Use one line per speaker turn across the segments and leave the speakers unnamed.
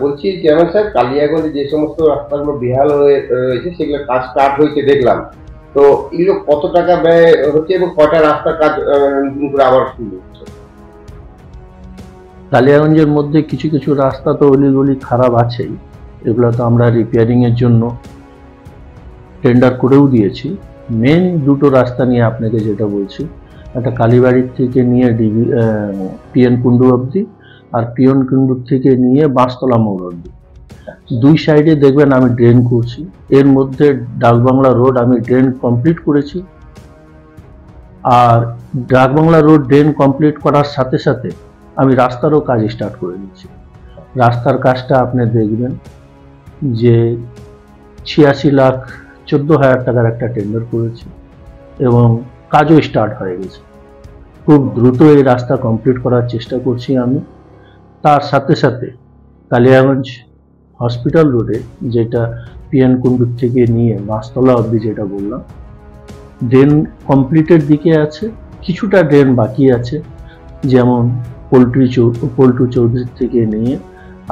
বলছি চেয়ারম্যান সাহেব, কালিয়াগঞ্জে যে সমস্ত রাস্তাগুলো বেহাল হয়ে রয়েছে সেগুলো কাজ স্টার্ট হয়েছে দেখলাম। তো এগুলো কত টাকা ব্যয় হচ্ছে এবং কয়টা রাস্তার কাজ নতুন করে আবার শুরু হচ্ছে?
কালিয়াগঞ্জের মধ্যে কিছু কিছু রাস্তা তো অলিগলি খারাপ আছেই, এগুলো তো আমরা রিপেয়ারিং এর জন্য টেন্ডার করেও দিয়েছি। মেন দুটো রাস্তা নিয়ে আপনাকে যেটা বলছি, একটা কালীবাড়ির থেকে নিয়ে পিএন কুণ্ডু অবধি, আর পিএন কুণ্ডুর থেকে নিয়ে বাঁশতলা মোড় অবধি। দুই সাইডে দেখবেন আমি ড্রেন করছি। এর মধ্যে ডাকবাংলা রোড আমি ড্রেন কমপ্লিট করেছি, আর ডাকবাংলা রোড ড্রেন কমপ্লিট করার সাথে সাথে আমি রাস্তারও কাজ স্টার্ট করে দিচ্ছি। রাস্তার কাজটা আপনি দেখবেন যে 86,14,000 টাকার একটা টেন্ডার করেছি এবং কাজও স্টার্ট হয়ে গেছে। খুব দ্রুত এই রাস্তা কমপ্লিট করার চেষ্টা করছি আমি। তার সাথে সাথে কালিয়াগঞ্জ হসপিটাল রোডে, যেটা পিএন কুণ্ডুর থেকে নিয়ে বাঁশতলা অবধি যেটা বললাম, ড্রেন কমপ্লিটের দিকে আছে, কিছুটা ড্রেন বাকি আছে। যেমন পল্টু চৌধুরী থেকে নিয়ে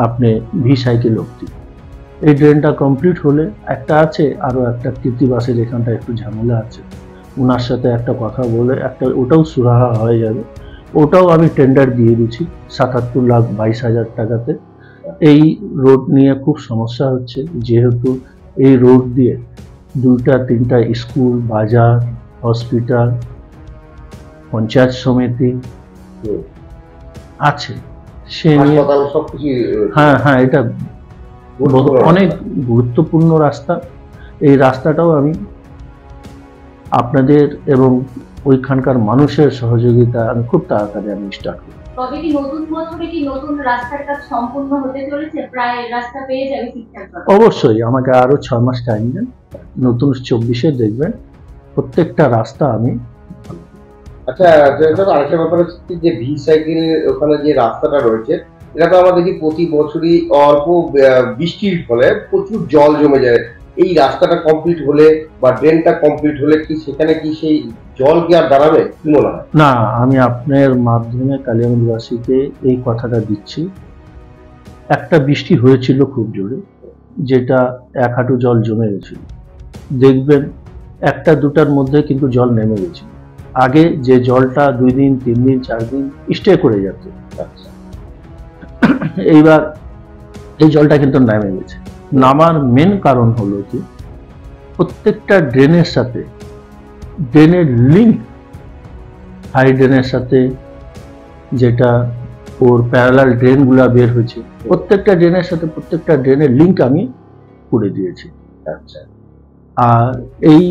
আপনি ভি সাইকেল অবধি এই ড্রেনটা কমপ্লিট হলে, একটা আছে আরও একটা কীর্তিবাসের এখানটা একটু ঝামেলা আছে, ওনার সাথে একটা কথা বলে একটা ওটাও সুরাহা হয়ে যাবে। ওটাও আমি টেন্ডার দিয়ে দিচ্ছি 77,22,000 টাকাতে। এই রোড নিয়ে খুব সমস্যা হচ্ছে, যেহেতু এই রোড দিয়ে 2-3টা স্কুল, বাজার, হসপিটাল, পঞ্চায়েত সমিতি আছে, সে নিয়ে হ্যাঁ হ্যাঁ এটা অনেক গুরুত্বপূর্ণ রাস্তা। এই রাস্তাটাও আমি আপনাদের এবং ওইখানকার মানুষের সহযোগিতা আমি খুব তাড়াতাড়ি আমি স্টার্ট করি।
তবে কি নতুন বছরে কি নতুন রাস্তার কাজ সম্পূর্ণ হতে চলেছে? প্রায় রাস্তা পেয়ে যাবে ঠিকঠাক?
অবশ্যই, আমাকে আরো 6 মাস টাইম দেন। নতুন 24-এ দেখবেন প্রত্যেকটা রাস্তা আমি।
আচ্ছা, আরেকটা ব্যাপার হচ্ছে যে ভি সাইকেল ওখানে যে রাস্তাটা রয়েছে, এটা তো আমরা দেখি প্রতি বছরই অল্প বৃষ্টির ফলে প্রচুর জল জমে যায়। এই রাস্তাটা কমপ্লিট হলে বা ড্রেনটা কমপ্লিট হলে কি সেখানে কি সেই জল কি আর দাঁড়াবে, কি মনে হয়?
না, আমি আপনার মাধ্যমে কালিয়াগঞ্জবাসীকে এই কথাটা দিচ্ছি। একটা বৃষ্টি হয়েছিল খুব জোরে, যেটা 1 হাঁটু জল জমে গেছিল। দেখবেন 1টা-2টার মধ্যে কিন্তু জল নেমে গেছিল। আগে যে জলটা 2 দিন 3 দিন 4 দিন স্টে করে যেত, এইবার এই জলটা কিন্তু নেমে গেছে। নামার মেন কারণ হলো কি, প্রত্যেকটা ড্রেনের সাথে ড্রেনের লিঙ্ক, হাই ড্রেনের সাথে যেটা ওর প্যারালাল ড্রেনগুলা বের হয়েছে, প্রত্যেকটা ড্রেনের সাথে প্রত্যেকটা ড্রেনের লিঙ্ক আমি করে দিয়েছি।
আচ্ছা,
আর এই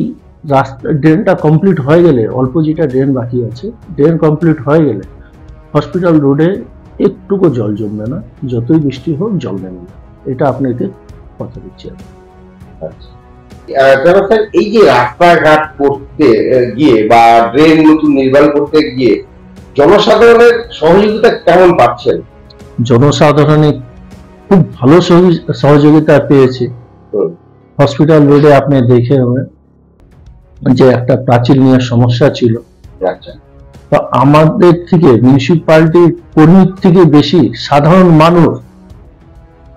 রাস্তা ড্রেনটা কমপ্লিট হয়ে গেলে, অল্প যেটা ড্রেন বাকি আছে, ড্রেন কমপ্লিট হয়ে গেলে হসপিটাল রোডে একটুকু জল জমবে না, যতই বৃষ্টি হোক জল নেমে না। এটা আপনাকে কথা দিচ্ছি আমি।
এই যে রাস্তাঘাট করতে গিয়ে বা ড্রেন নতুন নির্মাণ করতে গিয়ে জনসাধারণের সহযোগিতা কেমন পাচ্ছেন?
জনসাধারণের খুব ভালো সহযোগিতা পেয়েছে। হসপিটাল রোডে আপনি দেখে যে একটা প্রাচীর নিয়ে সমস্যা ছিল, তো আমাদের থেকে মিউনিসিপ্যালিটির কর্মীর থেকে বেশি সাধারণ মানুষ,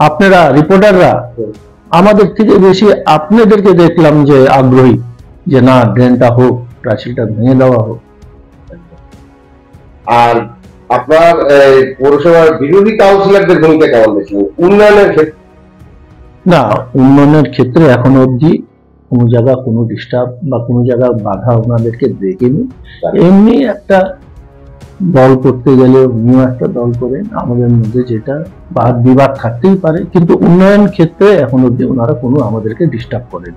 আপনারা রিপোর্টাররা আমাদের থেকে বেশি আপনাদেরকে দেখলাম যে আগ্রহী, যে না ড্রেনটা হোক, প্রাচীরটা ভেঙে দেওয়া হোক।
আর আপনার পৌরসভার বিরোধী কাউন্সিলরদের ভূমিকা কেমন দেখছেন উন্নয়নের ক্ষেত্রে?
না, উন্নয়নের ক্ষেত্রে এখনো অবধি কোনো জায়গা কোনো ডিস্টার্ব বা কোনো জায়গার বাধা ওনাদেরকে দেখিনি। এমনি একটা দল করতে গেলে উনিও একটা দল করেন, আমাদের মধ্যে যেটা বাদ বিবাদ থাকতেই পারে, কিন্তু উন্নয়ন ক্ষেত্রে এখন অবধি ওনারা কোনো আমাদেরকে ডিস্টার্ব করেন।